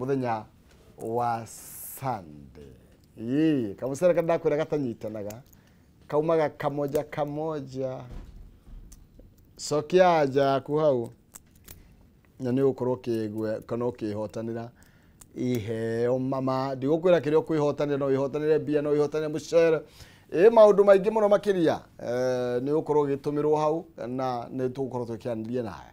muthenya wa Sunday. Kamusere kada kwira gatanyitanaga. Kaumaga kamoja. Sokiaja kuhau. Na ni ukorwo kigwe kana ukihotanira iheo mama ndigukwira kirio kwihotanira no ihotanire bia no ihotanire mucere maundu maingi muno makiria ni ukorwo gitumirwo hau na ni tukorwo tukianirie naye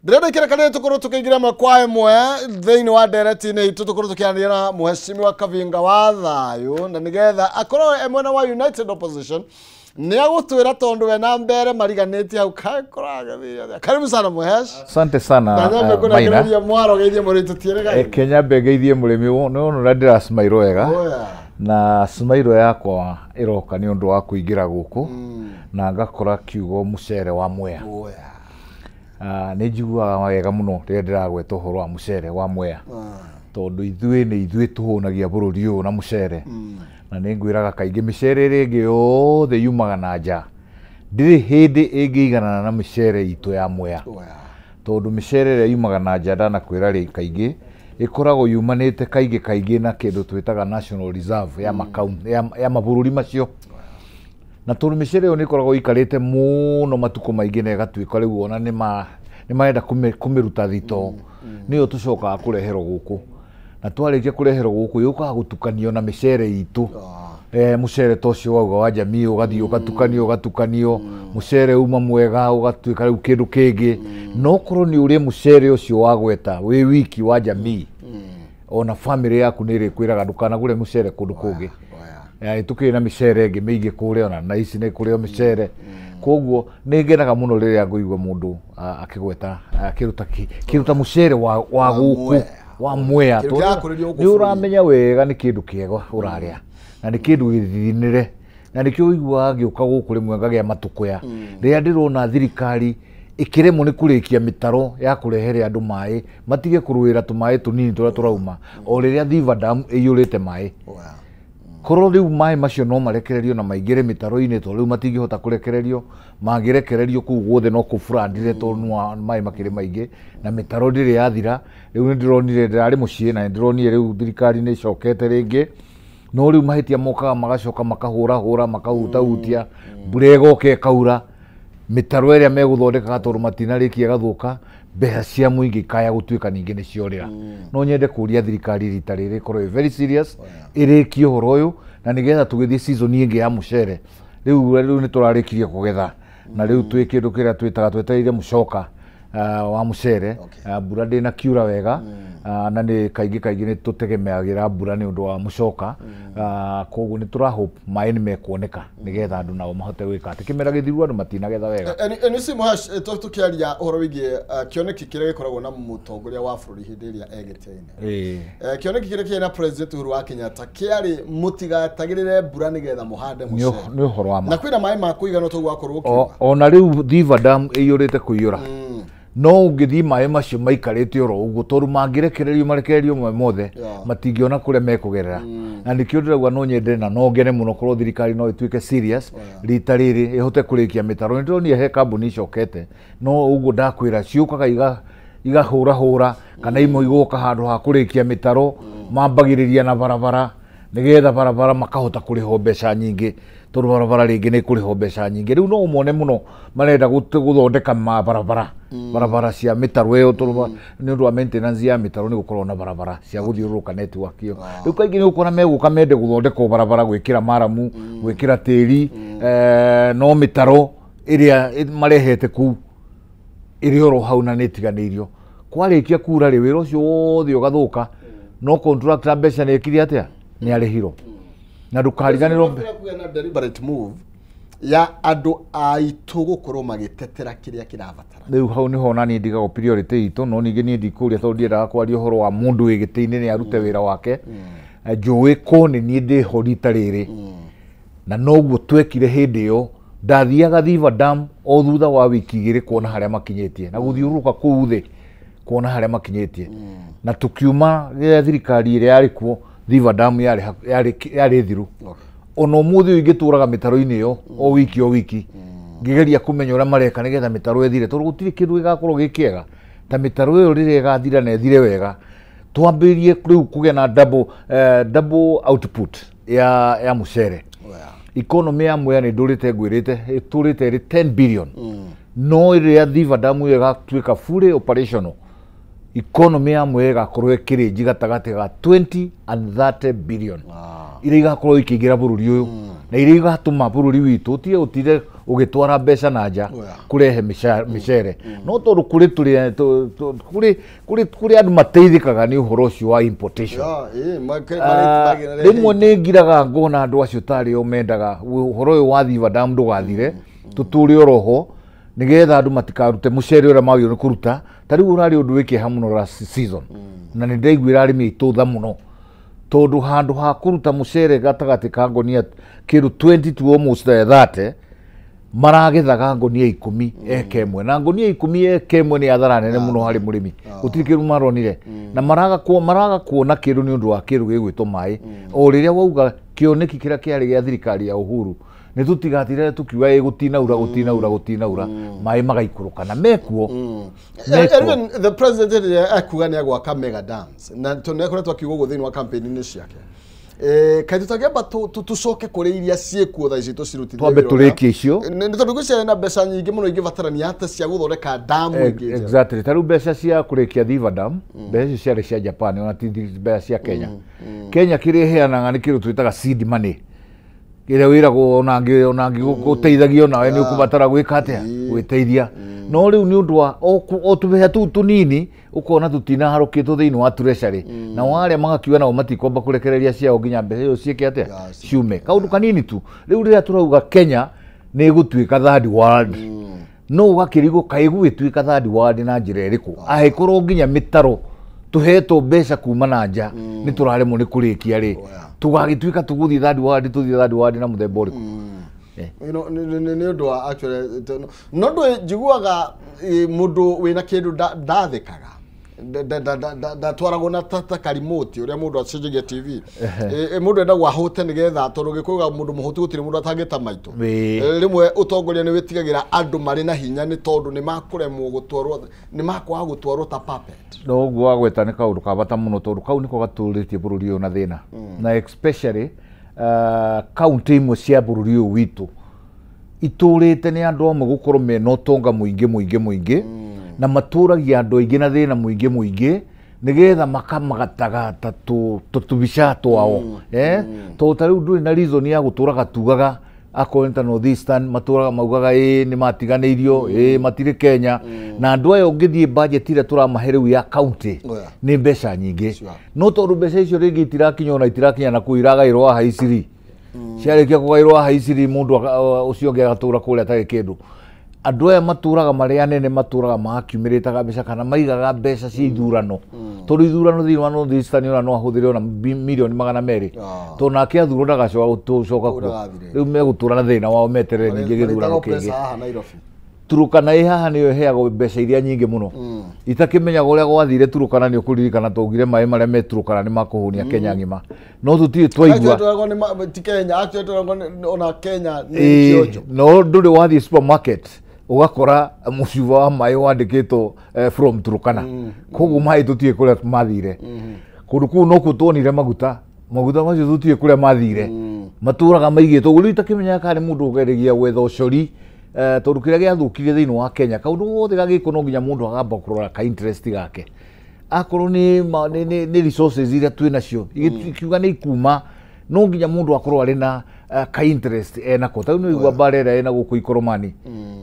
ndirenda kire kana tukorwo tukigira makwa emwe thiini wa ndereti-ini itu tukorwo tukianiria na muheshimiwa Kavinga wa Thayu na nigetha akorwo emwe na wa United Opposition ni agutwira tondu we na mbere mariganiti hau kakoraga. Karibu sana muhesh. Asante sana Maina. Mwaro geithie muritu tierega. Kenya begeithie murimi no ndira smile wega. Na smile yakwa iroka ni undu wa kuingira guku na ngakora kiugo mucere wa Mwea. Ni njiguaga wega muno rĩrĩa ndĩragweta ũhoro wa mucere wa Mwea. Tondu ithuĩ tuhunagia bururi ũyũ na mucere. Na ningwiraga kaingĩ micere ĩrĩa ĩngĩ yothe yumaga na nja ndĩrĩ hĩndĩ ĩngĩiganana na micere itũ ya Mwea. Tondu micere ĩrĩa yumaga na nja ndanakwĩra rĩ kaingĩ ĩkoragwo yumanĩte kaingĩ na kĩndũ twĩtaga National Reserve ya mabũrũri macio. Na tondu micere ĩyo nĩ ĩkoragwo ikarĩte mũno matukũ maingĩ na ĩgatuĩka rĩu ona nĩ marenda kũmĩruta thito nĩyo tũcokaga kũreherwo gũkũ. Na twarĩkia kũreherwo gũkũ yũkaga gũtukanio na micere itũ. Mucere tocio wauga wa jamii ũgathiĩ ũgatukanio mucere uma mwega ũgatuĩka rĩu kĩndũ kĩngĩ. No korwo nĩ ũrĩa mucere ũcio wagweta wĩ wiki wa jamii ona family yaku nĩ ĩrĩkwĩraga ndũkanagũre mucere kũndũ kũngĩ. Tũkĩrĩ na micere ĩngĩ mĩingĩ kũrĩa ona na ici nĩ kũrĩa micere. Koguo nĩ ngenaga mũno rĩrĩa ngũigua mũndũ akĩgweta akĩruta mucere wa gũkũ wa Mwea. Nĩ ũramenya wega nĩ kĩndũ kĩega ũrarĩa na nĩ kĩndũ gĩthinĩre na nĩkĩo ũiguaga gĩũka gũkũ rĩmwe ngagĩa matũkũya rĩrĩa ndĩrona thirikari ĩkĩremwo nĩ kũrĩkia mĩtaro ya kũrehere andũ maĩ matige kũrũĩra tũmaĩ tũnini tũrĩa tũrauma o rĩrĩa Thiva Dam ĩiyũrĩte maĩ. Korwo rĩu maĩ macio no marekererio na maingĩre mĩtaro-inĩ tondũ rĩu matingĩhota kũrekererio mangĩrekererio kũu guothe no kũburandire tondũ maĩ makĩrĩ maingĩ na mĩtaro ndĩrĩ yathira. Rĩu nĩ ndĩronire ndĩrarĩ mũciĩ na ndĩronire rĩu thirikari nĩ ĩcokete rĩngĩ no rĩu mahĩtia mokaga magacoka makahũra makahutahutia mbura ĩgoka ĩkaura mĩtaro ĩrĩa megũthondekaga tondũ matinarĩkia ĩgathũka mbeca cia mũingĩ ikaya gũtuĩka ningĩ nĩ ciorĩra. No nyende kũria thirikari rita rĩrĩ ĩkorwo very serious ĩrĩkie ũhoro ũyũ na nĩgetha tũgĩthiĩ season ĩngĩ ya mucere rĩu nĩ tũrarĩkirie kũgetha na rĩu twĩ kĩndũ kĩrĩa twetereire mũcoka wa mucere mbura ndĩna kiura wega na nĩ kaingĩ nĩ tũtegemeagĩra mbura nĩ ũndũ wa mũcoka. Koguo nĩ tũrahope maĩ nĩ mekuoneka nĩgetha andũ nao mahote gwĩka atĩ kĩmera gĩthiru andũ matinagetha wega. Nĩ Muhesh tũkĩaria ũhoro wĩgiĩ kĩoneki kĩrĩa gĩkoragwo na mũtongoria wa bũrũri hĩndĩ ĩrĩa egĩtĩ-inĩ. Kĩoneki kĩrĩa kĩrĩ na President Uhuru wa Kenyatta kĩarĩ mũtigatagĩrĩre mbura nĩgetha mũhande mucere. Nĩ ũhoro wa ma. Na kwĩna maĩ ma kũigana tũgũ akorwo ũkiuga. Ona rĩu Thiva Dam ĩiyũrĩte kũiyũra. No ũngĩthiĩ maĩ macio maikarĩte oro ũguo tondũ marekererio mothe matingĩona kũrĩa mekũgerera. Na nĩkĩo ndĩrauga no nyende na no ngene mũno korwo thirikari no ĩtuĩke serious rita rĩrĩ ĩhote kũrĩkia mĩtaro. Nĩ ndĩronire he kambuni icokete no ũguo ndakwĩra ciũkaga igahũra kana imwe igoka handũ ha kũrĩkia mĩtaro mambagĩrĩria na barabara nĩgetha barabara makahota kũrĩhwo mbeca nyingĩ tondũ barabara rĩngĩ nĩ kũrĩhwo mbeca nyingĩ. Rĩu no ũmone mũno marenda gũthondeka barabara cia mĩtaro ĩyo tondũ nĩ ũndũ wa maintenance ya mĩtaro nĩ gũkorwo na barabara cia gũthiũrũrũka network ĩyo. Rĩu kaingĩ nĩ ũkuona megũka mende gũthondekwo barabara gwĩkĩra maramu gwĩkĩra tĩri no mĩtaro ĩrĩa marehete kũu ĩrĩ oro hau na nĩ ĩtiganĩirio. Kwarĩkia kura rĩ wĩra ũcio wothe ũgathũka no contractor mbeca nĩ ekire atĩa nĩ arĩhirwo. Na ndũkariganĩrwo na deliberate move ya andũ aitũ gũkorwo magĩtetera kĩrĩa kĩrabatara. Rĩu hau nĩho naniĩ ndigagwo priority itũ no ningĩ niĩ ndikũria tondũ ndiendaga kwaria ũhoro wa mũndũ wĩ gĩtĩ-inĩ nĩ arute wĩra wake. Njũĩ ko nĩ niĩ ndĩho rita rĩrĩ na noguo twekire hĩndĩ ĩyo. Ndathiaga Thiva Dam o thutha wa wiki igĩrĩ kuona harĩa makinyĩtie na gũthiũrũrũka kũu thĩ kuona harĩa makinyĩtie. Na tukiuma thirikari ĩrĩa yarĩ kuo Thiva Dam yarĩ thiru. Ona ũmũthĩ ũyũ ingĩtũraga mĩtaro-inĩ ĩyo o wiki ngĩgeria kũmenya ũrĩa mareka nĩgetha mĩtaro ĩthire tondũ gũtirĩ kĩndũ gĩgakorwo gĩ kĩega ta mĩtaro ĩyo rĩrĩa ĩgathira na ĩthire wega twambirie riu kugia na double output ya mucere. Economy ya Mwea ni ndurite ngwirite iturite ri 10 billion. No ria Thiva Dam igatuika fully operational, economy ya Mwea igakorwo ikirinji gatagati ga 20 and 30 billion. Iria igakorwo ikiingira bururi uyu na iria igatuma bururi witu tie utire ugitwara mbeca na nja kurehe micere. No tondu kuri andu mateithikaga ni uhoro ucio wa importation. Rimwe ni ngiraga ngona andu acio tari o mendaga uhoro uyu wa Thiva Dam ndugathire tuture oroho nigetha andu matikarute mucere uria magio ni kuruta. Tariu urari undu wikiha muno last season na ni ndaiguira arimi itutha muno tondu handu ha kuruta mucere gatagati ka ngonia kiru 20 to almost 30 maragethaga ngonia 10 eka imwe na ngonia 10 eka imwe ni athara nene muno hari murimi gutirikiru maronire na maraga kuona kiru ni undu wa kiru gigwitwo mai o riria wauga kioneki kiria kiari gia thirikari ya Uhuru ni tutigatire tukiuga gutinaura mai magaikuruka na mekuo. Even the president akuga ni agwaka mega dams na tunekoretwo akiuga thini wa campaign ni ciake. Kai tutageba tucoke kuri iria ciekuo tha ici tucirutithie twambe turikie icio ni tondu gucia na mbeca nyingi muno ingibatarania hata cia guthondeka damu ingi. Exactly. Taru mbeca cia kurikia Thiva Dam mbeca icio ciari cia Japan ona ti mbeca cia Kenya. Kenya kiri heanaga ni kiru twitaga seed money gira wiragwo onangi guteithagio nawe ni ukubatara gwika atia gwiteithia. No riu ni undu wa o tubeha tu tunini ukona tutina harukitwo thiini wa treasury na wale magakiuga nao matikomba kurekereria ciao nginya mbeca iyo cieke atia ciume kaundu kanini tu. Riu riria turauga Kenya ni gutuika third world no ugakirigo kaigu gituika third world na njira iriku ahikorwo nginya mitaro tuheto mbeca kuma na nja ni turaremwo ni kurikia ri tugagituika tuguthi third world na muthemba uriku. Ni undu wa actually no ndu njiguaga mundu wina kindu ndathikaga ndatwaragwo na tata karimoti uria mundu acenjagia TV mundu enda gwahute nigetha tondu gikuga mundu muhuti gutiri mundu atangita maitu rimwe utongoria ni witigagira andu mari na hinya ni tondu ni makuremwo gutwarwo ni makwa gutwarwo ta puppet. No gwa gweta ni kaundu ka bata muno tondu kau niko gaturitie bururi uyu na thina na especially county imwe cia bururi uyu witu iturite ni andu amwe gukorwo mena utonga muingi na maturagia andu aingi na thina muingi nigetha makamagataga tubica twao to tariu nduri na reason ya guturaga tugaga akonta North Eastern maturaga maugaga ni matiganeirio matire Kenya na andu ayo ngithie budget ira turamahereru ya county ni mbeca nyingi no tondu mbeca icio ringi itirakinya ona itirakinya na kuiragairwo haiciri ciarikia kugairwo haiciri mundu ucio ngi agatura kuria tari kindu. Andu aya maturaga maria nene maturaga makiumiritaga mbeca kana maigaga mbeca cia ithurano tondu ithurano thiini wa North Eastern ona no ahuthire ona milioni 200 tondu nake athurwo ndagacoka gucoka ku riu megutura na thina wao meterere ningi githurano kingi. Turukana haha niyo heagwo mbeca iria nyingi muno itakimenya uria gwathire Turukana ni ukuririkana tugire mai maria me Turukana ni makuhunia Kenya ngima no tutire twaigua ti Kenya actually ona Kenya ni kionjo no nduri wathi supermarket ugakora muciva wa mai wandikitwo from Turukana koguo mai tutie kuria mathire kundu kuu no kutonire maguta macio tutie kuria mathire maturaga maigitwo guri itakimenya kana mundu ugeragia gwetha ucori tondu kiria giathukire thiini wa Kenya kaundu wothe gagiko no nginya mundu agamba kurora ka interest gake akorwo ni resources iria twina cio ikiuga ni ikuma no nginya mundu akorwo ari na ka interest enako tau ni igwa barera ena guku Ikoromani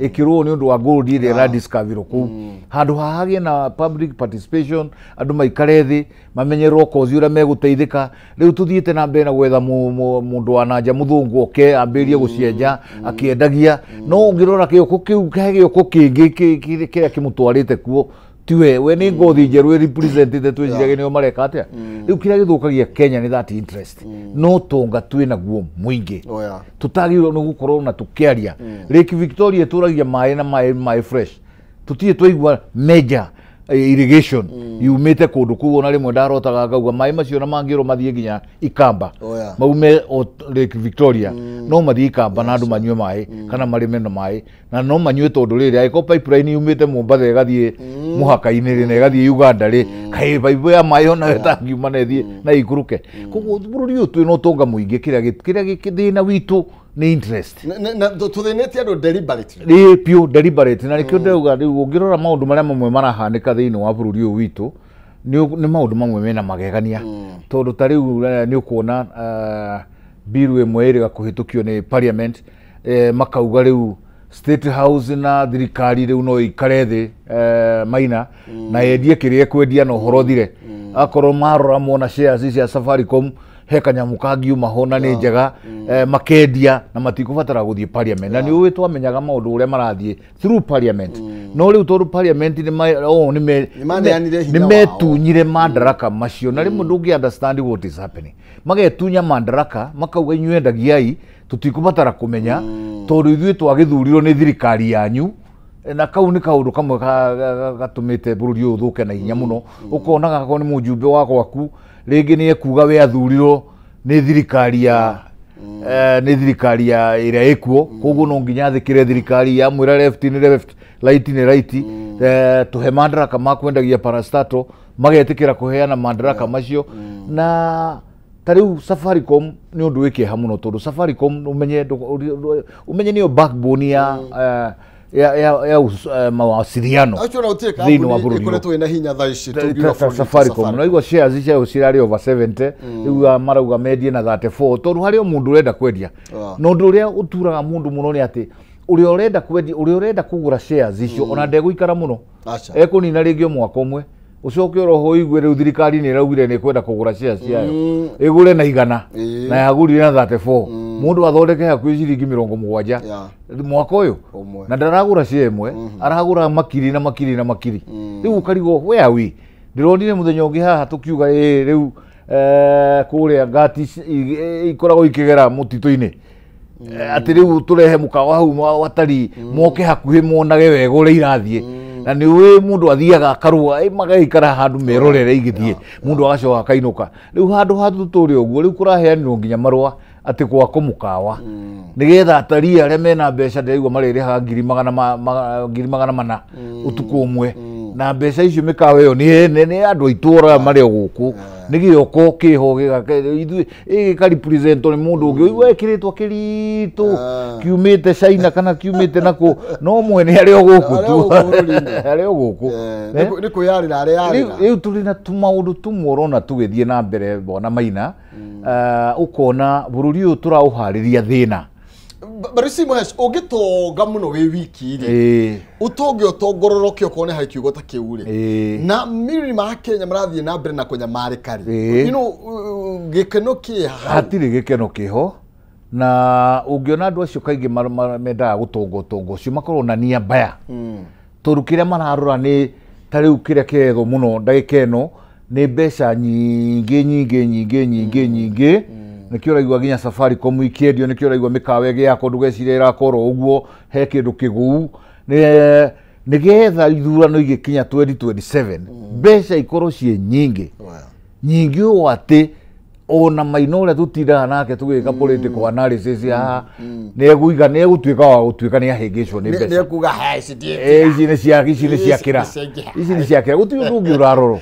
ikirwo ni undu wa gold iria ra discover ku handu hahagie na public participation andu maikare thi mamenyerwo kozi uria meguteithika riu tuthiite na mbere na gwetha mundu wa nanja muthungu oke ambirie gucienja akiendagia no ngirora kioko kiu kioko kingi kiria kimutwarite kuo tiwe we ni ngothi njeru represented twiciraga nio mareka atia riu kiria githukagia Kenya ni that interest no tonga twina guo muingi tutagirwo ni gukorwo na tukiaria Lake Victoria turagia mai na mai fresh tutie twaigua major irrigation yumite kundu kuo na rimwe ndarotaga ngauga mai macio na mangiro mathie nginya Ikamba maume Lake Victoria no mathie Ikamba na andu manyue mai kana marime na mai na no manyue tondu riri aiko pipeline yumite Mombasa igathie muhaka-ini ri na igathie Uganda ri kai pipe ya mai ona wetangiuma na ithie na ikuruke koguo bururi uyu twina utonga muingi kiria githina witu ni interest na tuthinete andu deliberately ni pure deliberate na nikio ndauga riu ungirora maundu maria mamwe marahanika thiini wa bururi uyu witu ni maundu mamwe mena magegania tondu ta riu ni ukuona bill imwe iri gakuhitukio ni parliament makauga riu State House na thirikari riu no ikare thi Maina na yendie kiria kwendia no horo thire akorwo marora mona shares cia Safaricom he kanyamu kangiuma ho na ni njega makendia na matikubatara guthie parliament na ni uwi twamenyaga maundu uria marathie through parliament no riu tondu parliament ni metunyire madaraka macio na rimu ndungi understand what is happening magetunya madaraka makauga inyue ndagiai tutikubatara kumenya tondu ithuĩ twagithurirwo ni thirikari yanyu na kau ni kaundu kamwe gatumite bururi uyu thuke na hinya muno ukonaga ko ni mujumbe wa gwaku ringi ni ekuga we athurirwo ni thirikari ya iria ikuo koguo no nginya thikire thirikari ya mwira left ni left right ni right tuhe madaraka makwendagia parastato magetikira kuheana madaraka macio na tariu Safaricom ni undu wikiha muno tondu Safaricom umenye niyo backbone ya mawasiliano thini wa bururi ikoretwo ina hinya thaa ici tungiuga Safaricom na igwa shares cia cirari over 70 riu marauga mendie na 34 tondu hario mundu urenda kwendia no undu uria uturaga mundu muno ni ati uria urenda kwendia uria urenda kugura shares icio ona ndegũikara muno ekunina ringi mwaka umwe ucoke roho igwe riu thirikari ni raugire ni kwenda kugura shares ciayo igure na 100 na yagurire na 34 mundu athondeke hakuhi ciringi 70 mwaka uyu na ndaragura share imwe aragura makiri na makiri na makiri riu ukarigo where we ndironire muthenya ungi haha tukiuga riu kuria ngati ikoragwo ikigera mutito-ini ati riu turehe mukawa hau watari moke hakuhi monage wega uria irathie na ni we mundu athiaga akarua magaikara handu merorere igithie mundu agacoka akainuka riu handu hatu turi uguo riu kuraheanirwo nginya marua ati gwako mukawa nigetha atari aria mena mbeca ndeigua maririhaga 400 utuku umwe na mbeca icio mikawa iyo ni andu aitura mario guku ni gioko kiho gika represent ni mundu ungi uigwa ekiritwo kiritu kiumite China kana kiumite nako no mwene ario guku tu ario guku ni kuyarira aria riu turi na tumaundu tumorona tugithie na mbere bona Maina ukona bururi uyu turauhariria thina barisi muhesh ugitonga muno wi wiki ri utonge utongororoke ukone hari kiugo ta kiuri na miri ma Kenya marathie na mbere na kunya marikari gikeno ki hatiri gikeno kiho na ungiona andu acio kaingi mendaga gutonga utongo ucio makorwo na nia mbaya tondu kiria mararora ni tariu kiria kietho muno ndagika ino ni mbeca nyingi nikio raigua ginya Safaricom ikiendio nikio raigua mikawa ege yako ndugecire irakorwo uguo he kindu kiguu nigetha ithurano igikinya 2027 mbeca ikorwo cie nyingi o ati ona Maina uria tutindaga nake tugika political analysis ya ni egutuika wa gutuika ni ahingicwo ni mbeca ni ekuga ici ni ciakira guti undu ungi uraroro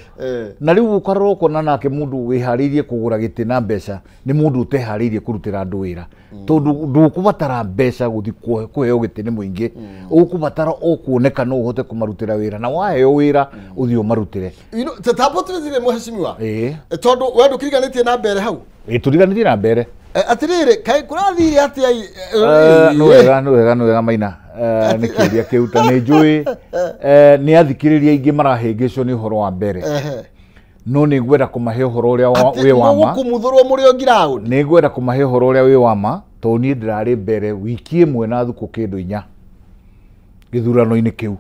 na riu ukaroro kona nake mundu wihariirie kugura giti na mbeca ni mundu utehariirie kurutira andu wira tondu ndukubatara mbeca guthi kuheo giti ni muingi ukubatara okuoneka no uhote kumarutira wira na waheo wira uthi umarutire tatapotre muheshimiwa tondu wendu kiriganitie na mbere hau turiganitie na mbere atirire kai kurathire atia no wega Maina ni kiria kiuta ni njui ni athikiriria ingi marahingicwo ni uhoro wa mbere no ni ngwenda kumahe uhoro uria wi wama kumuthurwo muri o ground ni ngwenda kumahe uhoro uria wi wama to ni ndirari mbere wiki imwe na thuku kindu 4 githurano-ini kiu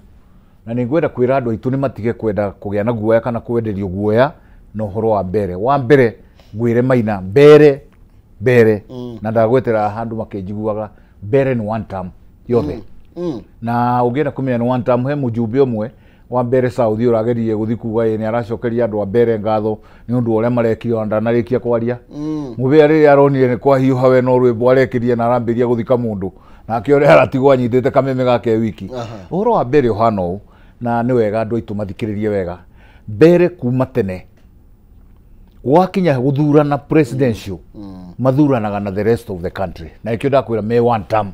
na ni ngwenda kwira andu aitu ni matige kwenda kugia na guoya kana kwenderio guoya no uhoro wa mbere ngwire Maina mbere na ndagwetera handu makinjiguaga mbere ni one term yothe na ungienda kumenya ni one term he mujumbe umwe wa mbere South uragerie guthi kuga ni aracokeria andu a mbere ngatho ni undu uria marekire onda narikia kwaria mubia riri aronire ni kwa hiu hawe no rwimbo arekirie na arambiria guthika mundu nake uri aratigwa anyitite kameme gake wiki uhoro wa mbere uhana u na ni wega andu aitu mathikiririe wega mbere kuma tene wakinya guthurana presidential mathuranaga na the rest of the country na ikio ndakwira me one term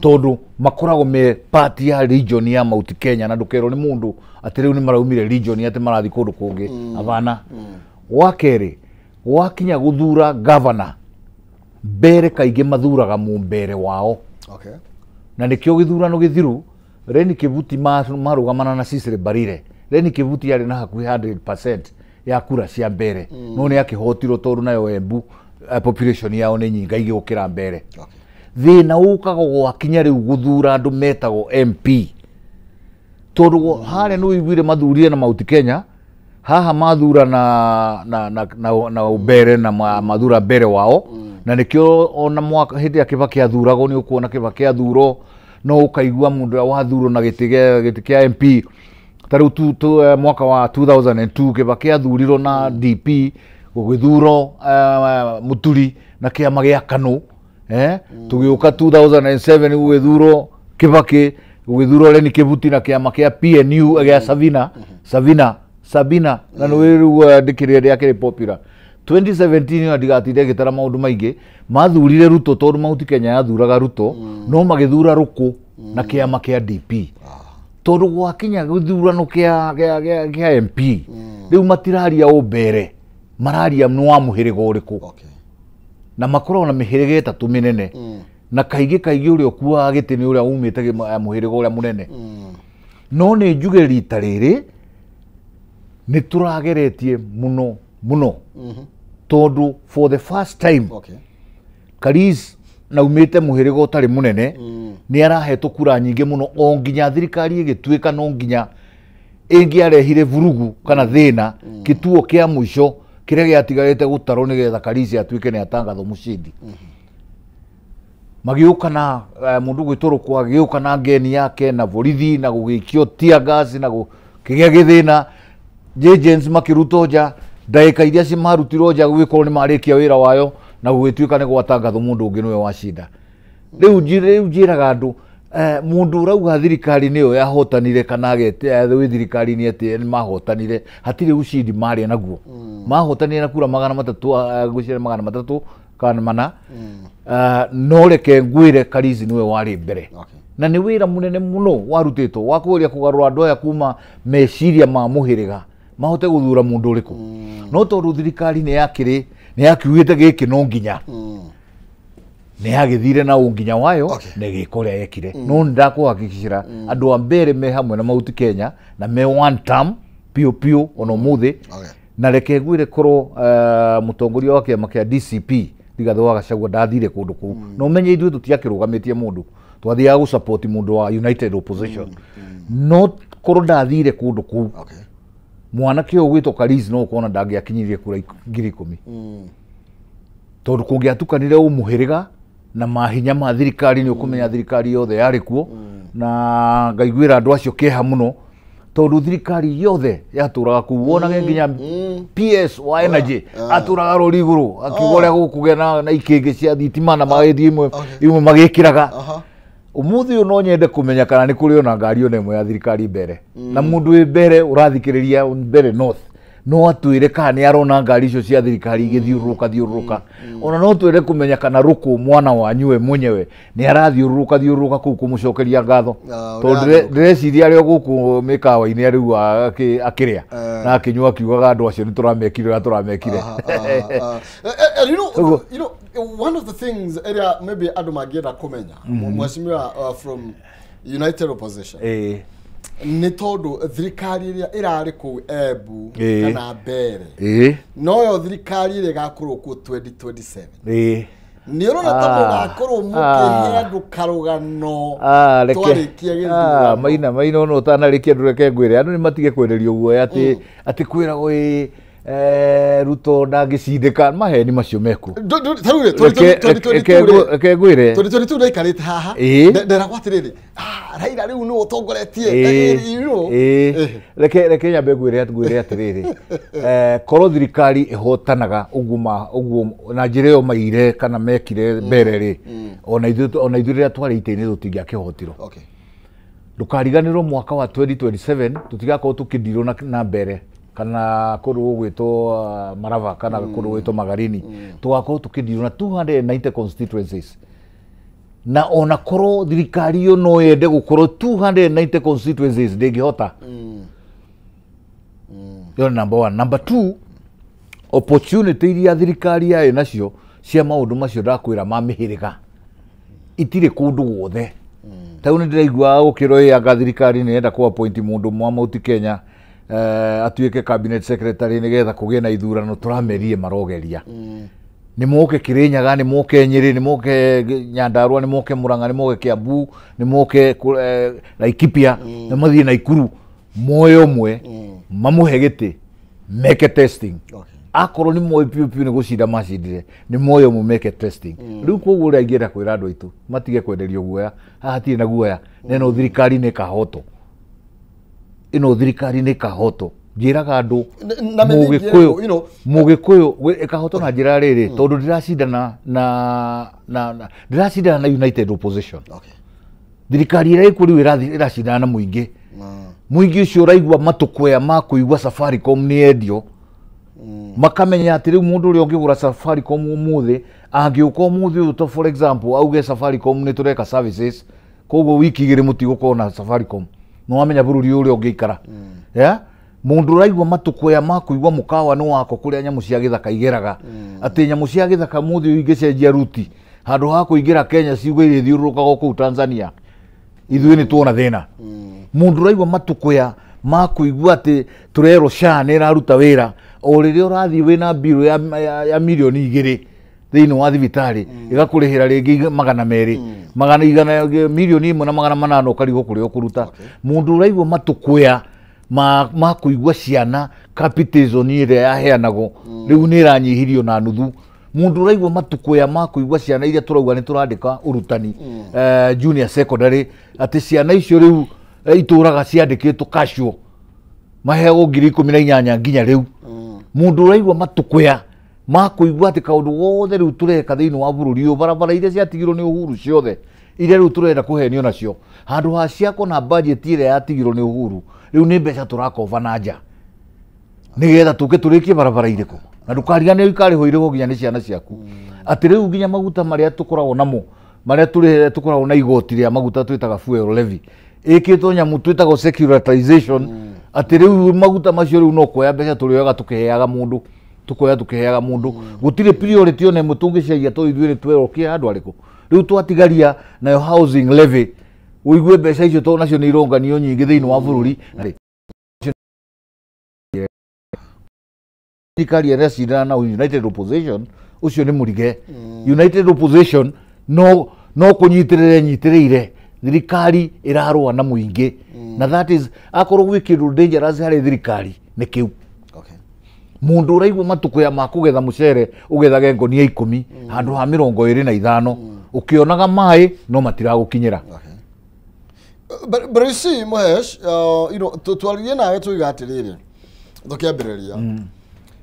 tondu makorago me party ya region ya Mount Kenya na ndukero ni mundu ati riu ni maraumire region ati marathi kundu kungi avana wakeri wakinya guthura governor mbere kaige mathuraga mu mbere wao na nikio githurano githiru Reni Kivuti marugamana na Cecily Mbarire Reni Kivuti yari na hakuhi 100% ya kura cia mbere no ni akihotirwo tondu nayo Embu population yao ni nyinga igikira mbere thina ukago gwakinya riu guthura andu metago MP tondu hare no igwire mathurire na Mount Kenya haha mathura na ubere na mathura mbere wao na nikio ona mwaka hindi akibaki athurago ni ukuona kibaki athuro no ukaigua mundu wa thuro na giti kia MP taru mwaka wa 2002 kibaki athuriro na DP gugithuro Muturi na kiama gia KANU tugiuka 2007 gugithuro Kibaki gugithuro Reni Kivuti na kiama kia PNU gia Sabina na no ndikire ria kiri popular 2017 ndigatire gitara maundu maingi mathurire Ruto tondu Mount Kenya yathuraga Ruto no magithura Ruku na kiama kia DP tondu gwakinya guthurano kia MP riu matiraria umbere mararia no wa muhirigo uriku na makoro na mihirige itatu minene na kaigi uri okuwa giti ni uri umite muhirigo uri munene no ni njuge rita riri ni turageretie muno tondu for the first time Kariz na umite muhirigo utari munene ni arahetwo kura nyingi muno o nginya thirikari igituika no nginya ingiarehire vurugu kana thina kituo kia mwisho kiria giatigarite gutaro ni getha Kariz atuike ni atangatho mucindi magiuka na mundu gwitoro kwa giuka na ngeni yake na borithi na gugikio tear gas na kigia githina agents makirutoja ndaika iria cimarutirwo nja gwikorwo ni marikia wira wayo na gugituika ni gwatangatho mundu ungi niwe washinda riu njiraga andu mundu urauga thirikari niyo yahotanire kana agete wi thirikari ni ati ni mahotanire hatire ucindi mari naguo mahotanire na kura 300 gucire 300 kana mana no reke ngwire Kariz niwe wari mbere na ni wira munene muno warutitwo wakuria kugarura andu aya kuma meciria ma muhiriga mahote guthura mundu uriku no tondu thirikari ni yakiugite giki no nginya ni agithire na unginya wayo ni gikoria yekire no ndakuhakikishira andu a mbere me hamwe na Mount Kenya na me one term pio ono muthi na reke ngwire korwo mutongoria wa kiama kia DCP Rigathi Gachagua ndathire kundu kuu no menye ithuĩ tutiakirugamitie mundu twathiaga gu support mundu wa United Opposition no korwo ndathire kundu kuu mwanake ugwitwo Kariz no ukona ndangiakinyirie kura 10,000 tondu kungiatukanire umuhiriga na mahinya ma thirikari ni ukumenya thirikari yothe yari kuo na ngaiguira andu acio keha muno tondu thirikari yothe yaturaga kuwona nginya PS wa energy aturaga rori iguru akigorea gukugena na ikingi cia thitima na magithii imwe magikiraga umuthi uyu no nyende kumenya kana ni kuri ona ngari ona imwe ya thirikari mbere na mundu wi mbere urathikiriria mbere north no atwire kana ni arona ngari icio cia thirikari igithiuruka ona no twire kumenya kana Ruku mwana wanyue mwenyewe ni arathiuruka kuu kumucokeria ngatho tondu ndreciria ario guku mikawa-ini ariu akiria na akinyua kiugaga andu acio ni turamekire you know one of the things area maybe andu mangienda kumenya mweshimiwa from United Opposition ni tondu thirikari iria irari ku Embu kana mbere no yo thirikari ire gakorwo ku 2027 ni urona tondu gakorwo mukihe andu karugano twarikia githurano maina no utanarikia andu reke ngwire andu ni matige kwenderio guo ati kwiragwo Ruto ndangicindika maheni macio meku ngwire ndera gwatiriri Raila riu no utongoretie reke nyambe ngwire atiriri korwo thirikari ihotanaga uguo na njira yo maire kana mekire mbere ri ona ithuĩ rĩrĩa twarĩ ita-inĩ tũtingĩakĩhotirwo. Ndũkariganĩrwo mwaka wa 2027 tũtigakorwo tũkĩndirwo na mbere kana kũrũ gwĩtwo Marava kana kũrũ gwĩtwo Magarini tũgakorwo tũkĩndirwo na 290 constituencies. Na ona korwo thirikari yo no yende gũkorwo 290 constituencies ndĩngĩhota. Yo number 1. Number 2, opportunity iria thirikari yaĩ nacio cia maũndũ macio ndakwĩra ma mĩhĩrĩga itirĩ kũndũ guothe. Tau nĩ ndĩraigua gũkĩroyanga thirikari nĩ yenda kũ-appoint mũndũ Mount Kenya atuĩke cabinet secretary nĩgetha kũgĩe na ithurano tũramerie marogeria. Nĩ moke Kirinyaga, nĩ moke Nyeri, nĩ moke Nyandarua, nĩ moke Murang'a, nĩ moke Kiambu, nĩ moke Laikipia, nĩ mathiĩ Naikuru, moyo ũmwe mamũhe gĩtĩ meke testing. Akorwo nĩ moĩ piũ piũ nĩ gũcinda macindire nĩ moyo ũmwe meke testing. Rĩu koguo ũrĩa ingĩenda kwĩra andũ aitũ matige kwenderio guoya, haha hatirĩ na guoya, na ĩno thirikari nĩ ĩkahotwo. Ĩno thirikari nĩ ĩkahotwo. Njĩraga andũ Mũgĩkũyũ ĩkahotwo na njĩra rĩrĩ tondũ ndĩracindana na United Opposition. Thirikari ĩrĩa ĩkuo rĩu ĩracindana na mũingĩ. Mũingĩ ũcio ũraigua matũkũya ma kũigua Safaricom nĩ endio. Makamenya atĩ rĩu mũndũ ũrĩa ũngĩgũra Safaricom ũmũthĩ angĩũka ũmũthĩ ũyũ for example auge Safaricom nĩ tũreka services koguo wiki igĩrĩ mũtigũkorwo na Safaricom no wamenya bũrũri ũrĩa ũngĩikara. Mũndũ ũraigua matũkũya ma kũigua mũkawa nĩ wako kũrĩa nyamũ cia gĩthaka igeraga atĩ nyamũ cia gĩthaka mũthĩ ũyũ ingĩcenjia ruti handũ ha kũingĩra Kenya ciuga irĩthiũrũrũkaga kũu Tanzania ithuĩ nĩ tuona thĩna. Mũndũ ũraigua matũkũya ma kũigua atĩ tũrerwo SHA nĩ ĩraruta wĩra o rĩrĩa ũrathiĩ wĩna mbirũ ya mirioni 2 thĩinĩ wa thibitarĩ ĩgakũrĩhĩra rĩngĩ 200 mirioni 1.8 ũkarigwo kũrĩa ũkũruta. Mũndũ ũraigua matũkũya ma kũigua ciana capitation ĩrĩa yaheanagwo rĩu nĩ ĩranyihirio na nuthu. Mũndũ ũraigua matũkũya ma kũigua ciana iria tũrauga nĩ tũrandĩka ũrutani junior secondary atĩ ciana icio rĩu itũraga ciandĩkĩtwo casual maheagwo 18,000 nginya rĩu. Mũndũ ũraigua matũkũya ma kũigua atĩ kaũndũ wothe rĩu tũreka thĩinĩ wa bũrũri ũyũ barabara iria ciatigirwo nĩ Uhuru ciothe iria rĩu tũrenda kũhenio nacio handũ ha ciakwo na budget ĩrĩa yatigirwo nĩ Uhuru rĩu nĩ mbeca tũrakoba na nja nĩgetha tũke tũrĩkie barabara irĩkũ na ndũkarigane ikarĩhwo irĩhwo nginya nĩ ciana ciaku. Atĩ rĩu nginya maguta marĩa tũkoragwo namo marĩa tũkoragwo na igoti rĩa maguta twĩtaga fuel levy ĩkĩtwo nyamũ twĩtagwo securitization atĩ rĩu maguta macio rĩu no kuoya mbeca tũrĩoyaga tũkĩheaga mũndũ gũtirĩ priority ona ĩmwe tũngĩcaria to ithuĩ nĩ twerũkia andũ arĩkũ. Rĩu twatigaria nayo housing levy ũigue mbeca icio to nacio nĩ ironganio nyingĩ thĩinĩ wa bũrũri. Thirikari ĩrĩa cindana na United Opposition ũcio nĩ mũrige. United Opposition no kũnyitĩrĩire thirikari ĩrarũa na mũingĩ na that is akorwo gwĩ kĩndũ dangerous harĩ thirikari nĩ kĩu. Mũndũ ũraigua matũkũya ma kũgetha mũcere ũgethage ngũnia 10 handũ ha 25 ũkĩonaga maĩ no matiragũkinyĩra. But you see, Mahesh, twaririe nawe tũiga atĩrĩrĩ tũkĩambĩrĩria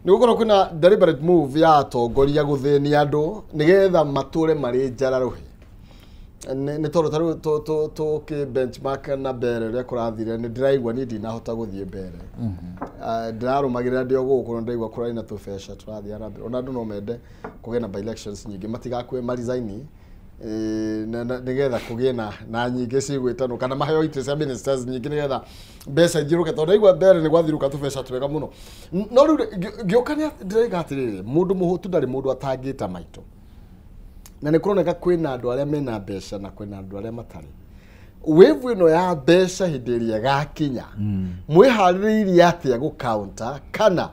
nĩ gũkorwo kwĩna deliberate move ya atongoria gũthĩnia andũ nĩgetha matũre marĩ njararuhi. Nĩ tondũ tarĩu tũkĩ benchmark na mbere rĩrĩa kũrathire nĩ ndĩraigua niĩ ndinahota gũthiĩ mbere. Ndĩrarũmagĩrĩra ndĩ o gũkũ na ndaigua kũrarĩ na tũbeca tũrathiĩ na mbere. Ona andũ no mende kũgĩa na by elections nyingĩ matigakue marisign nĩgetha kũgĩe na nyingĩ cigwĩtanwo kana maheo itĩ cia ministers nyingĩ nĩgetha mbeca ithiũrũke tondũ ndaigua mbere nĩ gwathiũrũka tũbeca twega mũno. No rĩu ngĩũka ndĩraiga atĩrĩrĩ mũndũ mũhũtu ndarĩ mũndũ atangĩta maitũ. Na nĩ kũroneka kwĩna andũ arĩa mena mbeca na kwĩna andũ arĩa matarĩ. Wave ĩno ya mbeca hĩndĩ ĩrĩa gakinya mwĩharĩrĩirie atĩa gũcounter kana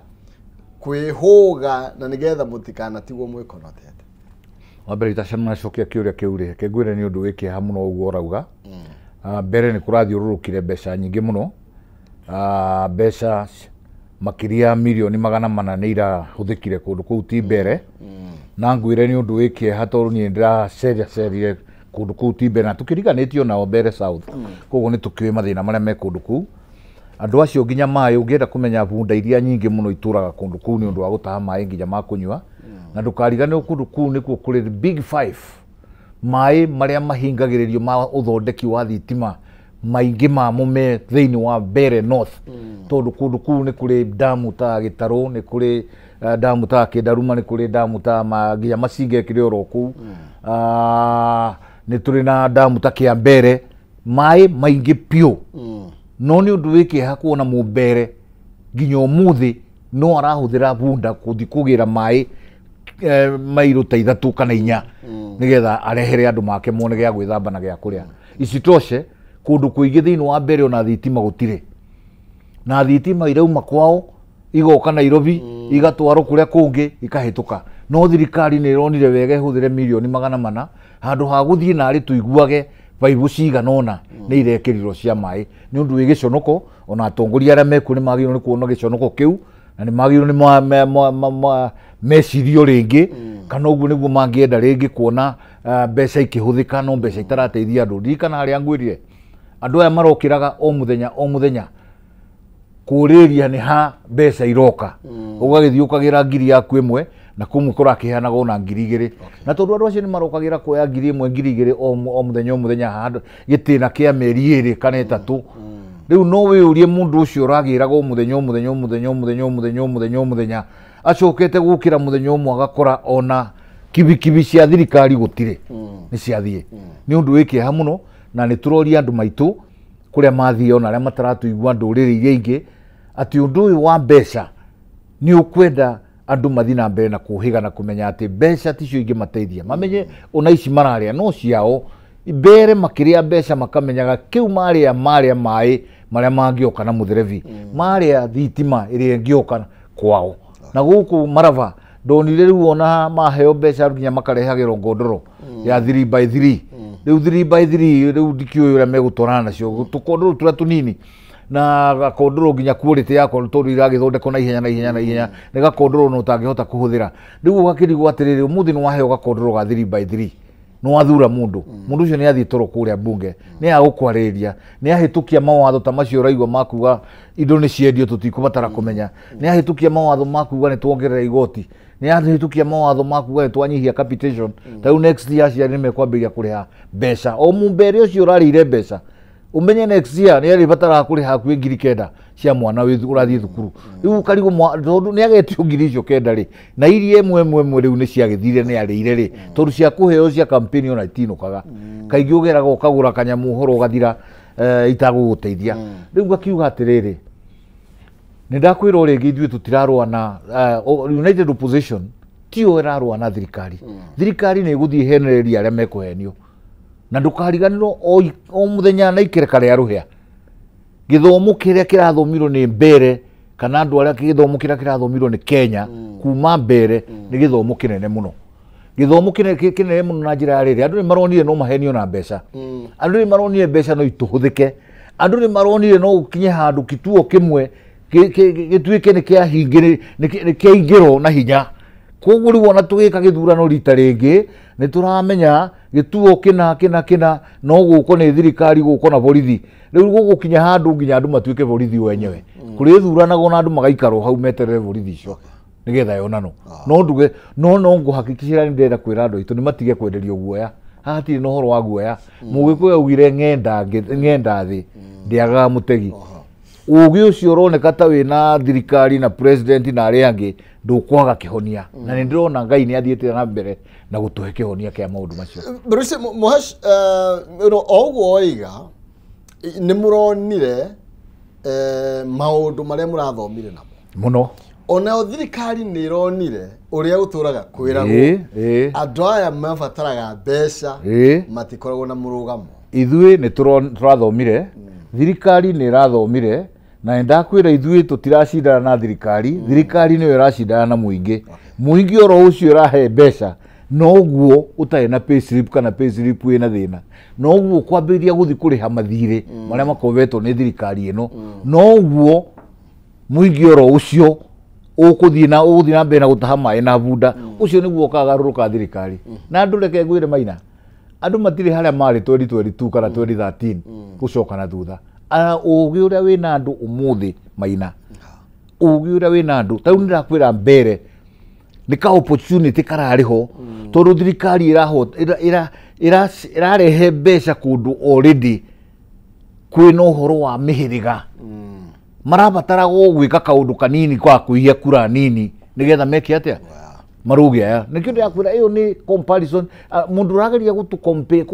kwĩhũga na nĩgetha mũtikanatigwo mwĩkonotete? Wambere itacanacokia kĩũria kĩu rĩ kĩngwĩre nĩ ũndũ wĩkĩeha mũno ũguo ũrauga. Mbere nĩ kũrathiũrũrũkire mbeca nyingĩ mũno, mbeca makĩria mirioni 400 nĩ irahũthĩkire kũndũ kũu ti mbere. Na ngwĩre nĩ ũndũ wĩkĩeha tondũ niĩ ndĩracerire kundu kuu timbe na tukiriganitio nao Mbere South koguo ni tukiwe mathina maria me kundu kuu andu acio nginya mai ungienda kumenya bunda iria nyingi muno ituraga kundu kuu ni undu wa gutaha mai nginya ma kunywa na ndukarigane kundu kuu nikuo kuri big 5 mai maria mahingagiririo ma uthondeki wa thitima maingi mamo me thiini wa Mbere North tondu kundu kuu ni kuri damu ta Gitaru ni kuri damu ta Kindaruma ni kuri damu ta nginya Masinge kiri oro kuu ni turi na damu ta Kiambere mai maingi pio no ni undu wiki hakuona Mumbere nginya umuthi no arahuthira bunda kuthi kugira mai mairo ta 3 kana 4 nigetha arehere andu make mone gya gwithamba na gya kuria icitoshe kundu kuingi thiini wa Mbere ona thitima gutire na thitima irauma kwao igoka Nairobi igatwarwo kuria kungi ikahituka no thirikari ni ironire wega ihuthire milioni 400 handu ha guthie na ari tuiguage baibu ciganona ni irekerirwo cia mai ni undu wi giconoko ona atongoria aria meku ni magirwo ni kuona giconoko kiu na ni magirwo ni mecirio ringi kana uguo niguo mangienda ringi kuona mbeca ikihuthika no mbeca itarateithia andu ndikana aria ngwirire andu aya marokiraga o muthenya kuriria ni ha mbeca iroka ugagithii ukagira ngiri yaku imwe na kumwe kurakihanaga ona ngiri igiri na tondu andu acio ni marokagira kuoya ngiri imwe ngiri igiri o muthenya handu gitina kia meri 2 kana 3 riu no wiurie mundu ucio uragiraga o muthenya acokete gukira muthenya umwe agakora ona kibikibi cia thirikari gutire ni ciathie ni undu wiki ha muno na ni turoria andu maitu kuria mathie ona aria mataratuigua nduriri iria ingi ati undu uyu wa mbeca ni ukwenda andu mathi na mbere na kuhiga na kumenya ati mbeca ticio ingi mateithia mamenye ona ici mararia no ciao Mbere makiria mbeca makamenyaga kiu maria mai maria mangioka na mutherevi maria thitima iria ngioka kwao na guku Marava ndonire riu ona maheo mbeca nginya makarehagirwo ngondoro ya 3x3 riu 3x3 riu ndikio uria megutwarana nacio tukondoro turia tunini na gakondoro nginya quality yako tondu iragithondeko na ihenya ni gakondoro no utangihota kuhuthira riu gakirigwo atiriri umuthi ni waheo gakondoro ga 3x3 no athura mundu ucio ni athii toro kuria bunge ni agukwariria ni ahitukia mawatho ta macio raigwa makuga indo ni ciendio tutikubatara kumenya ni ahitukia mawatho makuga ni tuongerera igoti ni ahitukia mawatho makuga ni twanyihia capitation tau next year cia ni mekwambiria kuriha mbeca o Mumbere ucio urarire mbeca umenye next year ni ari batara kuriha ku 9,000 cia mwana witu urathie thukuru riu karigo tondu ni agetio 9,000 ri na irie emwe riu ni cia githire ni arire ri tondu cia kuheo cia campaign ona itinukaga kaingi ugeraga ukagura kanyamu horo ugathira itaguguteithia riu gakiuga atiriri ni ndakwira ringi ithuĩ tutirarwa na United Opposition tio irarwa na thirikari ni iguthie henereria aria mekuhenio na ndukariganirwo o muthenya na ikereka ria ruhia githomo kiria kirathomirwo ni Mbere kana andu aria githomo kiria kirathomirwo ni Kenya kuma Mbere ni githomo kinene muno githomo kinene muno na njira ya riri andu ni maronire no mahenio na mbeca andu ni maronire mbeca no ituhuthike andu ni maronire no ukinye handu kituo kimwe gituike ni kia hingire ni kia ingiro na hinya koguo riu ona tugika githurano rita ringi ni turamenya gituo kina no guko ni thirikari guko na borithi riu gugukinya handu nginya andu matuike borithi wenyewe kuri thuranago na andu magaikarwo hau meterere borithi icio nigetha yonano no nduge no nguhakikishira ni ndenda kwira andu itu ni matige kwenderio guoya hati no horo wa guoya mugikuya ugire ngenda thi ndiaga mutegi ugi ucio uroneka ta wina thirikari na president na aria angi ndukwaga kihonia na ni ndirona Ngai ni athiete na mbere na gutuhe kihonia kia maundu macio Bruce Mohash oguo oiga ni muronire maundu maria murathomire namo muno ona thirikari ni ironire uria uturaga kwiragwo andu aya mabataraga mbeca matikoragwo na murugamo ithuĩ ni turathomire thirikari ni irathomire na ndakwira ithuĩ tutiracindana na thirikari niyo iracindana na muingi oro ucio irahe mbeca noguo utari na payslip kana payslip ina thina noguo kwambiria guthi kuriha mathire maria makovetwo ni thirikari ino noguo muingi oro ucio ukuthii na mbere na gutaha mai na bunda ucio niguo kagaruruka thirikari na ndu reke ngwire maina andu matire haria mari 2022 kana 2013 gucoka na thutha ugi uria wina andu umuthi Maina ugi uria wina andu tau ndirakwira mbere ni ka opportunity karariho tondu thirikari irarehe mbeca kundu already kwina uhoro wa mihiriga marabatara gwika kaundu kanini kwa kuiya kura nini nigetha meke atia marugia ya nikio ndakwira iyo ni comparison mundu rageria gutu